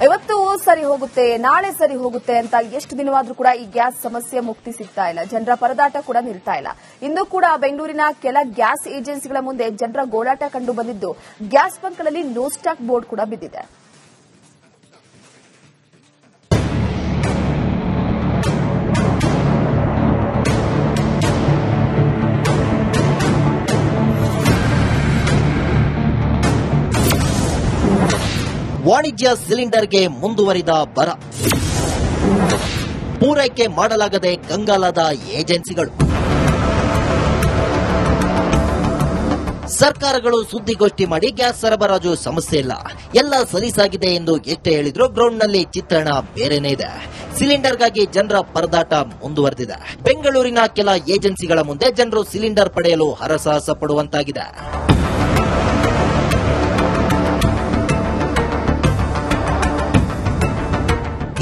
ಇವತ್ತು ಸರಿ ಹೋಗುತ್ತೆ, ನಾಳೆ ಸರಿ ಹೋಗುತ್ತೆ ಅಂತ ಎಷ್ಟು ದಿನವಾದ್ರೂ ಕೂಡ ಈ ಗ್ಯಾಸ್ ಸಮಸ್ಯೆ ಮುಕ್ತಿ ಸಿಗ್ತಾ ಇಲ್ಲ. ಜನರ ಪರದಾಟ ಕೂಡ ನಿಲ್ತಾ ಇಲ್ಲ. ಇಂದು ಕೂಡ ಬೆಂಗಳೂರಿನ ಕೆಲ ಗ್ಯಾಸ್ ಏಜೆನ್ಸಿಗಳ ಮುಂದೆ ಜನರ ಗೋಳಾಟ ಕಂಡು ಬಂದಿದ್ದು, ಗ್ಯಾಸ್ ಬಂಕ್ಗಳಲ್ಲಿ ನೋ ಸ್ಟಾಕ್ ಬೋರ್ಡ್ ಕೂಡ ಬಿದ್ದಿದೆ. ವಾಣಿಜ್ಯ ಸಿಲಿಂಡರ್ಗೆ ಮುಂದುವರಿದ ಬರ, ಪೂರೈಕೆ ಮಾಡಲಾಗದೆ ಕಂಗಾಲಾದ ಏಜೆನ್ಸಿಗಳು. ಸರ್ಕಾರಗಳು ಸುದ್ದಿಗೋಷ್ಠಿ ಮಾಡಿ ಗ್ಯಾಸ್ ಸರಬರಾಜು ಸಮಸ್ಯೆ ಇಲ್ಲ, ಎಲ್ಲ ಸಲೀಸಾಗಿದೆ ಎಂದು ಎಷ್ಟೇ ಹೇಳಿದ್ರು ಗ್ರೌಂಡ್ನಲ್ಲಿ ಚಿತ್ರಣ ಬೇರೆನೇ ಇದೆ. ಸಿಲಿಂಡರ್ಗಾಗಿ ಜನರ ಪರದಾಟ ಮುಂದುವರೆದಿದೆ. ಬೆಂಗಳೂರಿನ ಕೆಲ ಏಜೆನ್ಸಿಗಳ ಮುಂದೆ ಜನರು ಸಿಲಿಂಡರ್ ಪಡೆಯಲು ಹರಸಾಹಸ ಪಡುವಂತಾಗಿದೆ.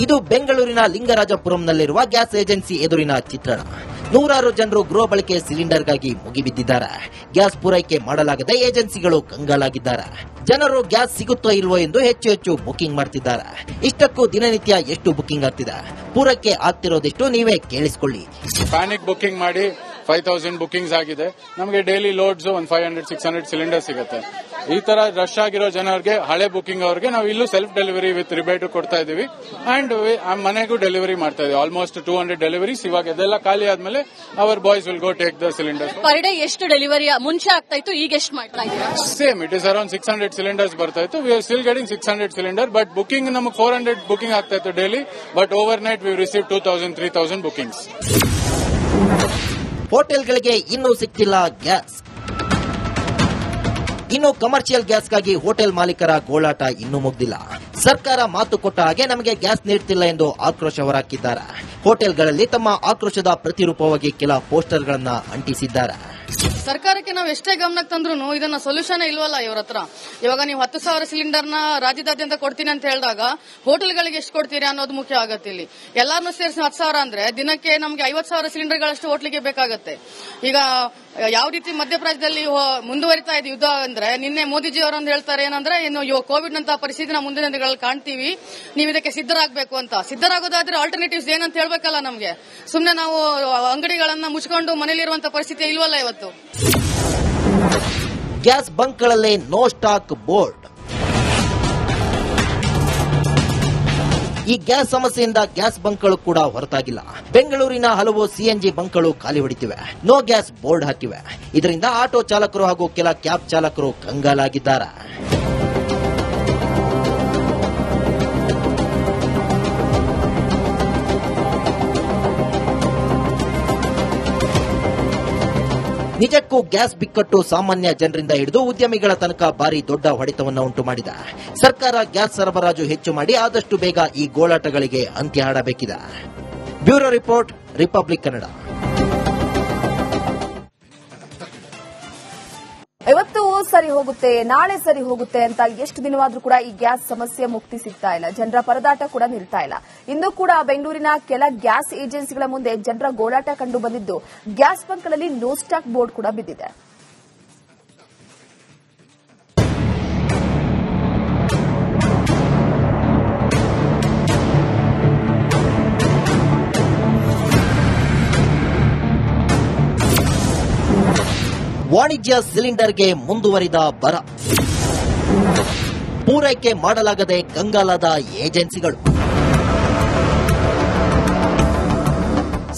ಇದು ಬೆಂಗಳೂರಿನ ಲಿಂಗರಾಜಪುರಂನಲ್ಲಿರುವ ಗ್ಯಾಸ್ ಏಜೆನ್ಸಿ ಎದುರಿನ ಚಿತ್ರಣ. ನೂರಾರು ಜನರು ಗೃಹ ಬಳಕೆ ಸಿಲಿಂಡರ್ಗಾಗಿ ಮುಗಿಬಿದ್ದಿದ್ದಾರೆ. ಗ್ಯಾಸ್ ಪೂರೈಕೆ ಮಾಡಲಾಗದೆ ಏಜೆನ್ಸಿಗಳು ಕಂಗಾಲಾಗಿದ್ದಾರೆ. ಜನರು ಗ್ಯಾಸ್ ಸಿಗುತ್ತೋ ಇಲ್ವೋ ಎಂದು ಹೆಚ್ಚು ಬುಕಿಂಗ್ ಮಾಡ್ತಿದ್ದಾರೆ. ಇಷ್ಟಕ್ಕೂ ದಿನನಿತ್ಯ ಎಷ್ಟು ಬುಕಿಂಗ್ ಆಗ್ತಿದೆ, ಪೂರೈಕೆ ಆಗ್ತಿರೋದೆಷ್ಟು ನೀವೇ ಕೇಳಿಸಿಕೊಳ್ಳಿ. ಪ್ಯಾನಿಕ್ ಬುಕಿಂಗ್ ಮಾಡಿ 5000 ಬುಕಿಂಗ್ಸ್ ಆಗಿದೆ. ನಮಗೆ ಡೈಲಿ ಲೋಡ್ಸ್ 500-600 ಸಿಲಿಂಡರ್ ಸಿಗುತ್ತೆ. ಈ ತರ ರಶ್ ಆಗಿರೋ ಜನರಿಗೆ, ಹಳೆ ಬುಕಿಂಗ್ ಅವರಿಗೆ ನಾವು ಇಲ್ಲೂ ಸೆಲ್ಫ್ ಡೆಲಿವರಿ ವಿತ್ ರಿಬೇಟ್ ಕೊಡ್ತಾ ಇದೀವಿ. ಅಂಡ್ ಮನೆಗೂ ಡೆಲಿವರಿ ಮಾಡ್ತಾ ಇದೀವಿ. Almost 200 deliveries. ಇವಾಗ ಇದೆಲ್ಲ ಖಾಲಿ ಆದ್ಮೇಲೆ our boys will go take the cylinder. Per day ಎಷ್ಟು ಡೆಲಿವರಿ ಮುಂಚೆ ಆಗ್ತಾ ಇತ್ತು, ಈಗ ಎಷ್ಟು ಮಾಡ್ತಾ ಇದ್ದೀರಾ? Same, it is around 600 cylinders ಬರ್ತಾ ಇತ್ತು. We are still getting 600 cylinder. But booking ನಮಗೆ 400 ಬುಕಿಂಗ್ ಆಗ್ತಾ ಇತ್ತು daily. But overnight we receive 2000-3000 bookings. ಹೋಟೆಲ್ಗಳಿಗೆ ಇನ್ನೂ ಸಿಗ್ತಿಲ್ಲ ಗ್ಯಾಸ್. ಇನ್ನು ಕಮರ್ಷಿಯಲ್ ಗ್ಯಾಸ್ಗಾಗಿ ಹೋಟೆಲ್ ಮಾಲೀಕರ ಗೋಳಾಟ ಇನ್ನೂ ಮುಗ್ದಿಲ್ಲ. ಸರ್ಕಾರ ಮಾತು ಕೊಟ್ಟ ಹಾಗೆ ನಮಗೆ ಗ್ಯಾಸ್ ನೀಡುತ್ತಿಲ್ಲ ಎಂದು ಆಕ್ರೋಶ ಹೊರಹಾಕಿದ್ದಾರೆ. ಹೋಟೆಲ್ಗಳಲ್ಲಿ ತಮ್ಮ ಆಕ್ರೋಶದ ಪ್ರತಿರೂಪವಾಗಿ ಕೆಲ ಪೋಸ್ಟರ್ಗಳನ್ನ ಅಂಟಿಸಿದ್ದಾರೆ. ಸರ್ಕಾರಕ್ಕೆ ನಾವು ಎಷ್ಟೇ ಗಮನಕ್ಕೆ ತಂದ್ರು ಇದನ್ನ ಸೊಲ್ಯೂಷನ್ ಇಲ್ವಲ್ಲ ಇವ್ರ ಹತ್ರ. ಇವಾಗ ನೀವು 10,000 ಸಿಲಿಂಡರ್ನ ರಾಜ್ಯದಾದ್ಯಂತ ಕೊಡ್ತೀನಿ ಅಂತ ಹೇಳಿದಾಗ ಹೋಟೆಲ್ಗಳಿಗೆ ಎಷ್ಟು ಕೊಡ್ತೀರಿ ಅನ್ನೋದು ಮುಖ್ಯ ಆಗತ್ತೆ. ಇಲ್ಲಿ ಎಲ್ಲಾರನ್ನೂ ಸೇರಿಸಿ 10,000 ಅಂದ್ರೆ ದಿನಕ್ಕೆ ನಮಗೆ 50,000 ಸಿಲಿಂಡರ್ಗಳಷ್ಟು ಹೋಟ್ಲಿಗೆ ಬೇಕಾಗತ್ತೆ. ಈಗ ಯಾವ ರೀತಿ ಮಧ್ಯಪ್ರದೇಶದಲ್ಲಿ ಮುಂದುವರಿತಾ ಇದೆ ಯುದ್ಧ ಅಂದ್ರೆ, ನಿನ್ನೆ ಮೋದಿಜಿ ಅವರೊಂದು ಹೇಳ್ತಾರೆ ಏನಂದ್ರೆ, ಇನ್ನು ಕೋವಿಡ್ ನಂತಹ ಪರಿಸ್ಥಿತಿ ನಾವು ಮುಂದಿನ ದಿನಗಳಲ್ಲಿ ಕಾಣ್ತೀವಿ, ನೀವು ಇದಕ್ಕೆ ಸಿದ್ದರಾಗಬೇಕು ಅಂತ. ಸಿದ್ದರಾಗೋದಾದ್ರೆ ಆಲ್ಟರ್ನೇಟಿವ್ಸ್ ಏನಂತ ಹೇಳ್ಬೇಕಲ್ಲ ನಮಗೆ. ಸುಮ್ಮನೆ ನಾವು ಅಂಗಡಿಗಳನ್ನ ಮುಚ್ಕೊಂಡು ಮನೇಲಿರುವಂತಹ ಪರಿಸ್ಥಿತಿ ಇಲ್ವಲ್ಲ ಇವತ್ತು. ಗ್ಯಾಸ್ ಬಂಕ್ಗಳಲ್ಲಿ ನೋ ಸ್ಟಾಕ್ ಬೋರ್ಡ್. ಈ ಗ್ಯಾಸ್ ಸಮಸ್ಯೆಯಿಂದ ಗ್ಯಾಸ್ ಬಂಕ್ಗಳು ಕೂಡ ಹೊರತಾಗಿಲ್ಲ. ಬೆಂಗಳೂರಿನ ಹಲವು ಸಿಎನ್ಜಿ ಬಂಕ್ಗಳು ಖಾಲಿ ಹೊಡಿತಿವೆ, ನೋ ಗ್ಯಾಸ್ ಬೋರ್ಡ್ ಹಾಕಿವೆ. ಇದರಿಂದ ಆಟೋ ಚಾಲಕರು ಹಾಗೂ ಕೆಲ ಕ್ಯಾಬ್ ಚಾಲಕರು ಕಂಗಾಲಾಗಿದ್ದಾರೆ. ನಿಜಕ್ಕೂ ಗ್ಯಾಸ್ ಬಿಕ್ಕಟ್ಟು ಸಾಮಾನ್ಯ ಜನರಿಂದ ಹಿಡಿದು ಉದ್ಯಮಿಗಳ ತನಕ ಭಾರಿ ದೊಡ್ಡ ಹೊಡೆತವನ್ನು ಉಂಟು ಮಾಡಿದೆ. ಸರ್ಕಾರ ಗ್ಯಾಸ್ ಸರಬರಾಜು ಹೆಚ್ಚು ಮಾಡಿ ಆದಷ್ಟು ಬೇಗ ಈ ಗೋಳಾಟಗಳಿಗೆ ಅಂತ್ಯ ಹಾಡಬೇಕಿದೆ. Bureau report, Republic Kannada. ಇವತ್ತು ಸರಿ ಹೋಗುತ್ತೆ, ನಾಳೆ ಸರಿ ಹೋಗುತ್ತೆ ಅಂತ ಎಷ್ಟು ದಿನವಾದ್ರೂ ಕೂಡ ಈ ಗ್ಯಾಸ್ ಸಮಸ್ಯೆ ಮುಕ್ತಿ ಸಿಗ್ತಾ ಇಲ್ಲ. ಜನರ ಪರದಾಟ ಕೂಡ ನಿಲ್ತಾ ಇಲ್ಲ. ಇಂದು ಕೂಡ ಬೆಂಗಳೂರಿನ ಕೆಲ ಗ್ಯಾಸ್ ಏಜೆನ್ಸಿಗಳ ಮುಂದೆ ಜನರ ಗೋಳಾಟ ಕಂಡು ಬಂದಿದ್ದು, ಗ್ಯಾಸ್ ಬಂಕ್ಗಳಲ್ಲಿ ನೋ ಸ್ಟಾಕ್ ಬೋರ್ಡ್ ಕೂಡ ಬಿದ್ದಿದೆ. ವಾಣಿಜ್ಯ ಸಿಲಿಂಡರ್ಗೆ ಮುಂದುವರಿದ ಬರ, ಪೂರೈಕೆ ಮಾಡಲಾಗದೆ ಕಂಗಾಲಾದ ಏಜೆನ್ಸಿಗಳು.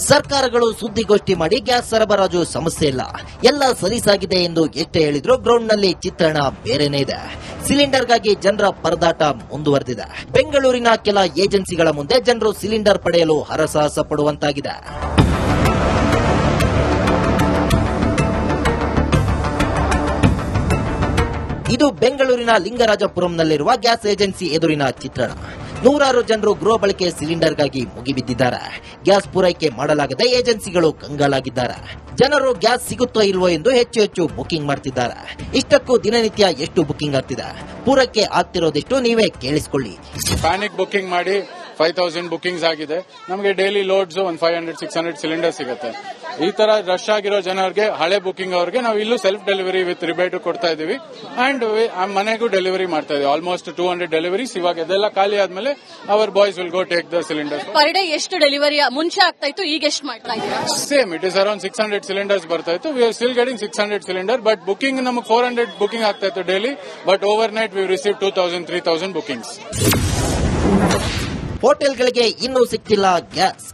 ಸರ್ಕಾರಗಳು ಸುದ್ದಿಗೋಷ್ಠಿ ಮಾಡಿ ಗ್ಯಾಸ್ ಸರಬರಾಜು ಸಮಸ್ಯೆ ಇಲ್ಲ, ಎಲ್ಲ ಸಲೀಸಾಗಿದೆ ಎಂದು ಎಷ್ಟೇ ಹೇಳಿದ್ರು ಗ್ರೌಂಡ್ನಲ್ಲಿ ಚಿತ್ರಣ ಬೇರೆನೇ ಇದೆ. ಸಿಲಿಂಡರ್ಗಾಗಿ ಜನರ ಪರದಾಟ ಮುಂದುವರೆದಿದೆ. ಬೆಂಗಳೂರಿನ ಕೆಲ ಏಜೆನ್ಸಿಗಳ ಮುಂದೆ ಜನರು ಸಿಲಿಂಡರ್ ಪಡೆಯಲು ಹರಸಾಹಸ ಪಡುವಂತಾಗಿದೆ. ಇದು ಬೆಂಗಳೂರಿನ ಲಿಂಗರಾಜಪುರಂನಲ್ಲಿರುವ ಗ್ಯಾಸ್ ಏಜೆನ್ಸಿ ಎದುರಿನ ಚಿತ್ರಣ. ನೂರಾರು ಜನರು ಗೃಹ ಬಳಕೆ ಸಿಲಿಂಡರ್ಗಾಗಿ ಮುಗಿಬಿದ್ದಿದ್ದಾರೆ. ಗ್ಯಾಸ್ ಪೂರೈಕೆ ಮಾಡಲಾಗದೆ ಏಜೆನ್ಸಿಗಳು ಕಂಗಾಲಾಗಿದ್ದಾರೆ. ಜನರು ಗ್ಯಾಸ್ ಸಿಗುತ್ತೋ ಇಲ್ವೋ ಎಂದು ಹೆಚ್ಚು ಬುಕಿಂಗ್ ಮಾಡ್ತಿದ್ದಾರೆ. ಇಷ್ಟಕ್ಕೂ ದಿನನಿತ್ಯ ಎಷ್ಟು ಬುಕಿಂಗ್ ಆಗ್ತಿದೆ, ಪೂರೈಕೆ ಆಗ್ತಿರೋದೆಷ್ಟು ನೀವೇ ಕೇಳಿಸಿಕೊಳ್ಳಿ. ಪ್ಯಾನಿಕ್ ಬುಕಿಂಗ್ ಮಾಡಿ 5000 ಬುಕಿಂಗ್ಸ್ ಆಗಿದೆ. ನಮಗೆ ಡೈಲಿ ಲೋಡ್ಸ್ 500-600 ಸಿಲಿಂಡರ್ ಸಿಗುತ್ತೆ. ಈ ತರ ರಶ್ ಆಗಿರೋ ಜನರಿಗೆ ಹಳೆ ಬುಕಿಂಗ್ ಅವರಿಗೆ ನಾವು ಇಲ್ಲೂ ಸೆಲ್ಫ್ ಡೆಲಿವರಿ ವಿತ್ ರಿಬೇಟ್ ಕೊಡ್ತಾ ಇದೀವಿ ಅಂಡ್ ಮನೆಗೂ ಡೆಲಿವರಿ ಮಾಡ್ತಾ ಇದೀವಿ. Almost 200 deliveries. ಇವಾಗ ಇದೆಲ್ಲ ಖಾಲಿ ಆದ್ಮೇಲೆ our boys will go take the cylinder. Per day ಎಷ್ಟು ಡೆಲಿವರಿ ಮುಂಚೆ ಆಗ್ತಾ ಇತ್ತು, ಈಗ ಎಷ್ಟು ಮಾಡ್ತಾ ಇದ್ದೀರಾ? Same, it is around 600 cylinders ಬರ್ತಾ ಇತ್ತು. We are still getting 600 cylinder, but booking ನಮಗೆ 400 ಬುಕಿಂಗ್ ಆಗ್ತಾ ಇತ್ತು daily. But overnight we receive 2000-3000 bookings. ಹೋಟೆಲ್ಗಳಿಗೆ ಇನ್ನೂ ಸಿಗ್ತಿಲ್ಲ ಗ್ಯಾಸ್.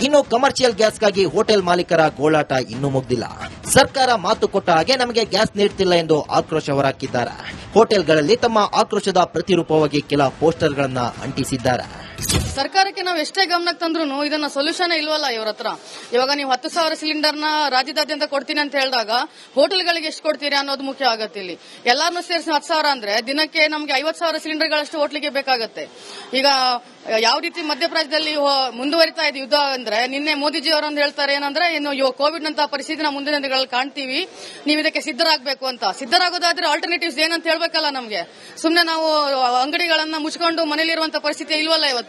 ಇನ್ನು ಕಮರ್ಷಿಯಲ್ ಗ್ಯಾಸ್ಗಾಗಿ ಹೋಟೆಲ್ ಮಾಲೀಕರ ಗೋಳಾಟ ಇನ್ನೂ ಮುಗ್ದಿಲ್ಲ. ಸರ್ಕಾರ ಮಾತು ಕೊಟ್ಟ ಹಾಗೆ ನಮಗೆ ಗ್ಯಾಸ್ ನೀಡ್ತಿಲ್ಲ ಎಂದು ಆಕ್ರೋಶ ಹೊರಹಾಕಿದ್ದಾರೆ. ಹೋಟೆಲ್ಗಳಲ್ಲಿ ತಮ್ಮ ಆಕ್ರೋಶದ ಪ್ರತಿರೂಪವಾಗಿ ಕೆಲ ಪೋಸ್ಟರ್ಗಳನ್ನ ಅಂಟಿಸಿದ್ದಾರೆ. ಸರ್ಕಾರಕ್ಕೆ ನಾವು ಎಷ್ಟೇ ಗಮನಕ್ಕೆ ತಂದ್ರು ಇದನ್ನ ಸೊಲ್ಯೂಷನ್ ಇಲ್ವಲ್ಲ ಇವ್ರ ಹತ್ರ. ಇವಾಗ ನೀವು 10,000 ಸಿಲಿಂಡರ್ನ ರಾಜ್ಯದಾದ್ಯಂತ ಕೊಡ್ತೀನಿ ಅಂತ ಹೇಳಿದಾಗ ಹೋಟೆಲ್ಗಳಿಗೆ ಎಷ್ಟು ಕೊಡ್ತೀರಿ ಅನ್ನೋದು ಮುಖ್ಯ ಆಗತ್ತೆ. ಇಲ್ಲಿ ಎಲ್ಲಾರನ್ನೂ ಸೇರಿಸಿ 10,000 ಅಂದ್ರೆ ದಿನಕ್ಕೆ ನಮಗೆ 50,000 ಸಿಲಿಂಡರ್ಗಳಷ್ಟು ಹೋಟ್ಲಿಗೆ ಬೇಕಾಗತ್ತೆ. ಈಗ ಯಾವ ರೀತಿ ಮಧ್ಯಪ್ರದೇಶದಲ್ಲಿ ಮುಂದುವರಿತಾ ಇದೆ ಯುದ್ಧ ಅಂದ್ರೆ, ನಿನ್ನೆ ಮೋದಿಜಿ ಅವರೊಂದು ಹೇಳ್ತಾರೆ ಏನಂದ್ರೆ, ಇನ್ನು ಕೋವಿಡ್ ನಂತಹ ಪರಿಸ್ಥಿತಿನ ಮುಂದಿನ ದಿನಗಳಲ್ಲಿ ಕಾಣ್ತೀವಿ, ನೀವು ಇದಕ್ಕೆ ಸಿದ್ದರಾಗಬೇಕು ಅಂತ. ಸಿದ್ದರಾಗೋದಾದ್ರೆ ಆಲ್ಟರ್ನೇಟಿವ್ಸ್ ಏನಂತ ಹೇಳ್ಬೇಕಲ್ಲ ನಮಗೆ. ಸುಮ್ಮನೆ ನಾವು ಅಂಗಡಿಗಳನ್ನ ಮುಚ್ಕೊಂಡು ಮನೇಲಿರುವಂತಹ ಪರಿಸ್ಥಿತಿ ಇಲ್ವಲ್ಲ ಇವತ್ತು.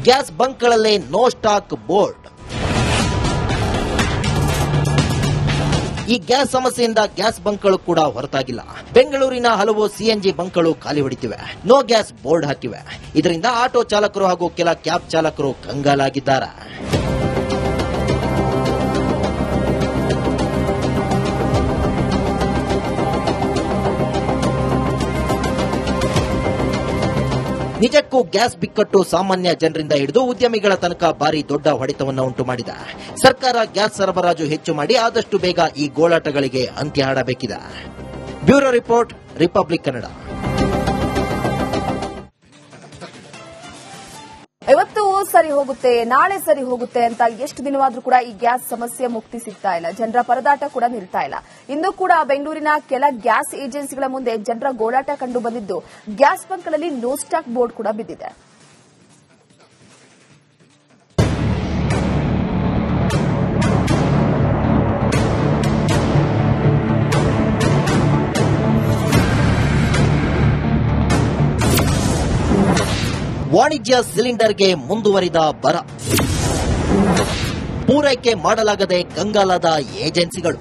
ಗ್ಯಾಸ್ ಬಂಕ್ಗಳಲ್ಲಿ ನೋ ಸ್ಟಾಕ್ ಬೋರ್ಡ್. ಈ ಗ್ಯಾಸ್ ಸಮಸ್ಯೆಯಿಂದ ಗ್ಯಾಸ್ ಬಂಕ್ಗಳು ಕೂಡ ಹೊರತಾಗಿಲ್ಲ. ಬೆಂಗಳೂರಿನ ಹಲವು ಸಿಎನ್ಜಿ ಬಂಕ್ಗಳು ಖಾಲಿ ಹೊಡಿತಿವೆ, ನೋ ಗ್ಯಾಸ್ ಬೋರ್ಡ್ ಹಾಕಿವೆ. ಇದರಿಂದ ಆಟೋ ಚಾಲಕರು ಹಾಗೂ ಕೆಲ ಕ್ಯಾಬ್ ಚಾಲಕರು ಕಂಗಾಲಾಗಿದ್ದಾರೆ. ನಿಜಕ್ಕೂ ಗ್ಯಾಸ್ ಬಿಕ್ಕಟ್ಟು ಸಾಮಾನ್ಯ ಜನರಿಂದ ಹಿಡಿದು ಉದ್ಯಮಿಗಳ ತನಕ ಭಾರಿ ದೊಡ್ಡ ಹೊಡೆತವನ್ನು ಉಂಟು ಮಾಡಿದೆ. ಸರ್ಕಾರ ಗ್ಯಾಸ್ ಸರಬರಾಜು ಹೆಚ್ಚು ಮಾಡಿ ಆದಷ್ಟು ಬೇಗ ಈ ಗೋಳಾಟಗಳಿಗೆ ಅಂತ್ಯ ಹಾಡಬೇಕಿದೆ. Bureau report, Republic Kannada. ಇವತ್ತು ಸರಿ ಹೋಗುತ್ತೆ, ನಾಳೆ ಸರಿ ಹೋಗುತ್ತೆ ಅಂತ ಎಷ್ಟು ದಿನವಾದ್ರೂ ಕೂಡ ಈ ಗ್ಯಾಸ್ ಸಮಸ್ಯೆ ಮುಕ್ತಿ ಸಿಗ್ತಾ ಇಲ್ಲ. ಜನರ ಪರದಾಟ ಕೂಡ ನಿಲ್ತಾ ಇಲ್ಲ. ಇಂದು ಕೂಡ ಬೆಂಗಳೂರಿನ ಕೆಲ ಗ್ಯಾಸ್ ಏಜೆನ್ಸಿಗಳ ಮುಂದೆ ಜನರ ಗೋಳಾಟ ಕಂಡು ಬಂದಿದ್ದು, ಗ್ಯಾಸ್ ಬಂಕ್ಗಳಲ್ಲಿ ನೋ ಸ್ಟಾಕ್ ಬೋರ್ಡ್ ಕೂಡ ಬಿದ್ದಿದೆ. ವಾಣಿಜ್ಯ ಸಿಲಿಂಡರ್ಗೆ ಮುಂದುವರಿದ ಬರ. ಪೂರೈಕೆ ಮಾಡಲಾಗದೆ ಕಂಗಾಲಾದ ಏಜೆನ್ಸಿಗಳು.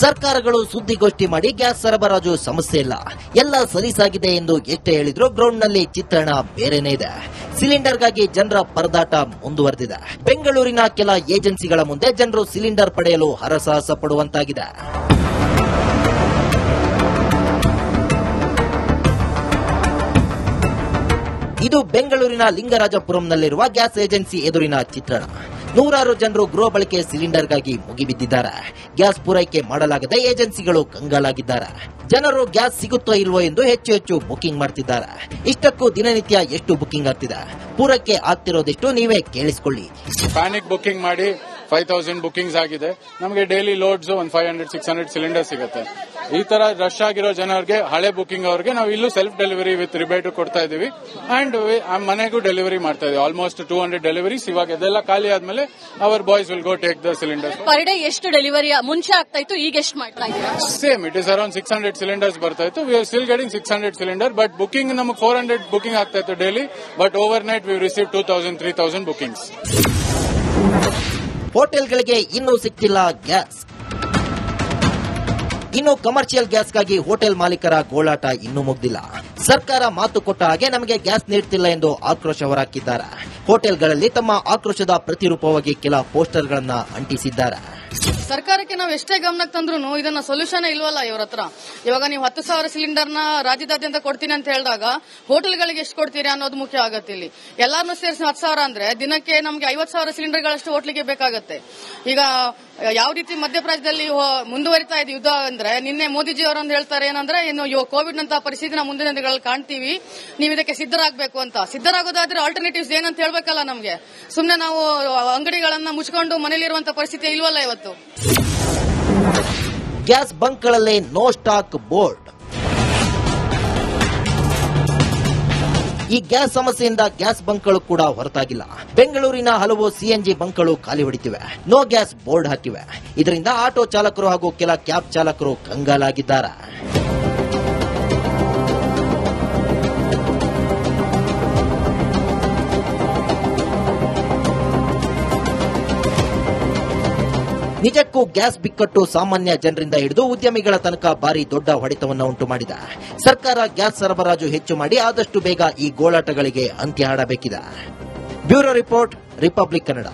ಸರ್ಕಾರಗಳು ಸುದ್ದಿಗೋಷ್ಠಿ ಮಾಡಿ ಗ್ಯಾಸ್ ಸರಬರಾಜು ಸಮಸ್ಯೆ ಇಲ್ಲ, ಎಲ್ಲ ಸಲೀಸಾಗಿದೆ ಎಂದು ಎಷ್ಟೇ ಹೇಳಿದ್ರು ಗ್ರೌಂಡ್ನಲ್ಲಿ ಚಿತ್ರಣ ಬೇರೆನೇ ಇದೆ. ಸಿಲಿಂಡರ್ಗಾಗಿ ಜನರ ಪರದಾಟ ಮುಂದುವರೆದಿದೆ. ಬೆಂಗಳೂರಿನ ಕೆಲ ಏಜೆನ್ಸಿಗಳ ಮುಂದೆ ಜನರು ಸಿಲಿಂಡರ್ ಪಡೆಯಲು ಹರಸಾಹಸ ಪಡುವಂತಾಗಿದೆ. ಇದು ಬೆಂಗಳೂರಿನ ಲಿಂಗರಾಜಪುರಂನಲ್ಲಿರುವ ಗ್ಯಾಸ್ ಏಜೆನ್ಸಿ ಎದುರಿನ ಚಿತ್ರಣ. ನೂರಾರು ಜನರು ಗೃಹ ಬಳಕೆ ಸಿಲಿಂಡರ್ಗಾಗಿ ಮುಗಿಬಿದ್ದಿದ್ದಾರೆ. ಗ್ಯಾಸ್ ಪೂರೈಕೆ ಮಾಡಲಾಗದೆ ಏಜೆನ್ಸಿಗಳು ಕಂಗಾಲಾಗಿದ್ದಾರೆ. ಜನರು ಗ್ಯಾಸ್ ಸಿಗುತ್ತೋ ಇಲ್ವೋ ಎಂದು ಹೆಚ್ಚು ಹೆಚ್ಚು ಬುಕಿಂಗ್ ಮಾಡ್ತಿದ್ದಾರೆ. ಇಷ್ಟಕ್ಕೂ ದಿನನಿತ್ಯ ಎಷ್ಟು ಬುಕಿಂಗ್ ಆಗ್ತಿದೆ, ಪೂರೈಕೆ ಆಗ್ತಿರೋದೆಷ್ಟು ನೀವೇ ಕೇಳಿಸಿಕೊಳ್ಳಿ. ಪ್ಯಾನಿಕ್ ಬುಕಿಂಗ್ ಮಾಡಿ 5000 ಬುಕಿಂಗ್ಸ್ ಆಗಿದೆ. ನಮಗೆ ಡೈಲಿ ಲೋಡ್ಸ್ 500-600 ಸಿಲಿಂಡರ್ ಸಿಗುತ್ತೆ. ಈ ತರ ರಶ್ ಆಗಿರೋ ಜನರಿಗೆ ಹಳೆ ಬುಕಿಂಗ್ ಅವರಿಗೆ ನಾವು ಇಲ್ಲೂ ಸೆಲ್ಫ್ ಡೆಲಿವರಿ ವಿತ್ ರಿಬೇಟ್ ಕೊಡ್ತಾ ಇದೀವಿ ಅಂಡ್ ಮನೆಗೂ ಡೆಲಿವರಿ ಮಾಡ್ತಾ ಇದೀವಿ. Almost 200 deliveries. ಇವಾಗ ಇದೆಲ್ಲ ಖಾಲಿ ಆದ್ಮೇಲೆ our boys will go take the cylinder. Per day ಎಷ್ಟು ಡೆಲಿವರಿ ಮುಂಚೆ ಆಗ್ತಾ ಇತ್ತು, ಈಗ ಎಷ್ಟು ಮಾಡ್ತಾ ಇದ್ದೀರಾ? Same, it is around 600 cylinders ಬರ್ತಾ ಇತ್ತು. We are still getting 600 cylinder, but booking ನಮಗೆ 400 ಬುಕಿಂಗ್ ಆಗ್ತಾ ಇತ್ತು daily. But overnight we receive 2000-3000 bookings. ಹೋಟೆಲ್ಗಳಿಗೆ ಇನ್ನೂ ಸಿಗ್ತಿಲ್ಲ ಗ್ಯಾಸ್. ಇನ್ನು ಕಮರ್ಷಿಯಲ್ ಗ್ಯಾಸ್ಗಾಗಿ ಹೋಟೆಲ್ ಮಾಲೀಕರ ಗೋಳಾಟ ಇನ್ನೂ ಮುಗ್ದಿಲ್ಲ. ಸರ್ಕಾರ ಮಾತು ಕೊಟ್ಟ ಹಾಗೆ ನಮಗೆ ಗ್ಯಾಸ್ ನೀಡ್ತಿಲ್ಲ ಎಂದು ಆಕ್ರೋಶ ಹೊರಹಾಕಿದ್ದಾರೆ. ಹೋಟೆಲ್ಗಳಲ್ಲಿ ತಮ್ಮ ಆಕ್ರೋಶದ ಪ್ರತಿರೂಪವಾಗಿ ಕೆಲ ಪೋಸ್ಟರ್ಗಳನ್ನ ಅಂಟಿಸಿದ್ದಾರೆ. ಸರ್ಕಾರಕ್ಕೆ ನಾವು ಎಷ್ಟೇ ಗಮನಕ್ಕೆ ತಂದ್ರು ಇದನ್ನ ಸೊಲ್ಯೂಷನ್ ಇಲ್ವಲ್ಲ ಇವ್ರ ಹತ್ರ. ಇವಾಗ ನೀವು 10,000 ಸಿಲಿಂಡರ್ನ ರಾಜ್ಯದಾದ್ಯಂತ ಕೊಡ್ತೀನಿ ಅಂತ ಹೇಳಿದಾಗ ಹೋಟೆಲ್ಗಳಿಗೆ ಎಷ್ಟು ಕೊಡ್ತೀರಿ ಅನ್ನೋದು ಮುಖ್ಯ ಆಗತ್ತೆ. ಇಲ್ಲಿ ಎಲ್ಲಾರನ್ನೂ ಸೇರಿಸಿ 10,000 ಅಂದ್ರೆ ದಿನಕ್ಕೆ ನಮಗೆ 50,000 ಸಿಲಿಂಡರ್ಗಳಷ್ಟು ಹೋಟ್ಲಿಗೆ ಬೇಕಾಗತ್ತೆ. ಈಗ ಯಾವ ರೀತಿ ಮಧ್ಯಪ್ರದೇಶದಲ್ಲಿ ಮುಂದುವರಿತಾ ಇದೆ ಯುದ್ಧ ಅಂದ್ರೆ, ನಿನ್ನೆ ಮೋದಿಜಿ ಅವರೊಂದು ಹೇಳ್ತಾರೆ ಏನಂದ್ರೆ, ಇನ್ನು ಕೋವಿಡ್ ನಂತಹ ಪರಿಸ್ಥಿತಿನ ಮುಂದಿನ ದಿನಗಳಲ್ಲಿ ಕಾಣ್ತೀವಿ, ನೀವು ಇದಕ್ಕೆ ಸಿದ್ದರಾಗಬೇಕು ಅಂತ. ಸಿದ್ದರಾಗೋದಾದ್ರೆ ಆಲ್ಟರ್ನೇಟಿವ್ಸ್ ಏನಂತ ಹೇಳ್ಬೇಕಲ್ಲ ನಮಗೆ. ಸುಮ್ಮನೆ ನಾವು ಅಂಗಡಿಗಳನ್ನ ಮುಚ್ಕೊಂಡು ಮನೇಲಿರುವಂತಹ ಪರಿಸ್ಥಿತಿ ಇಲ್ವಲ್ಲ ಇವತ್ತು. ಗ್ಯಾಸ್ ಬಂಕ್ಗಳಲ್ಲಿ ನೋ ಸ್ಟಾಕ್ ಬೋರ್ಡ್. ಈ ಗ್ಯಾಸ್ ಸಮಸ್ಯೆಯಿಂದ ಗ್ಯಾಸ್ ಬಂಕ್ಗಳು ಕೂಡ ಹೊರತಾಗಿಲ್ಲ. ಬೆಂಗಳೂರಿನ ಹಲವು ಸಿಎನ್ಜಿ ಬಂಕ್ಗಳು ಖಾಲಿ ಹೊಡಿತಿವೆ, ನೋ ಗ್ಯಾಸ್ ಬೋರ್ಡ್ ಹಾಕಿವೆ. ಇದರಿಂದ ಆಟೋ ಚಾಲಕರು ಹಾಗೂ ಕೆಲ ಕ್ಯಾಬ್ ಚಾಲಕರು ಕಂಗಾಲಾಗಿದ್ದಾರೆ. ನಿಜಕ್ಕೂ ಗ್ಯಾಸ್ ಬಿಕ್ಕಟ್ಟು ಸಾಮಾನ್ಯ ಜನರಿಂದ ಹಿಡಿದು ಉದ್ಯಮಿಗಳ ತನಕ ಭಾರಿ ದೊಡ್ಡ ಹೊಡೆತವನ್ನು ಉಂಟು ಮಾಡಿದೆ. ಸರ್ಕಾರ ಗ್ಯಾಸ್ ಸರಬರಾಜು ಹೆಚ್ಚು ಮಾಡಿ ಆದಷ್ಟು ಬೇಗ ಈ ಗೋಳಾಟಗಳಿಗೆ ಅಂತ್ಯ ಹಾಡಬೇಕಿದೆ. Bureau report, Republic Kannada.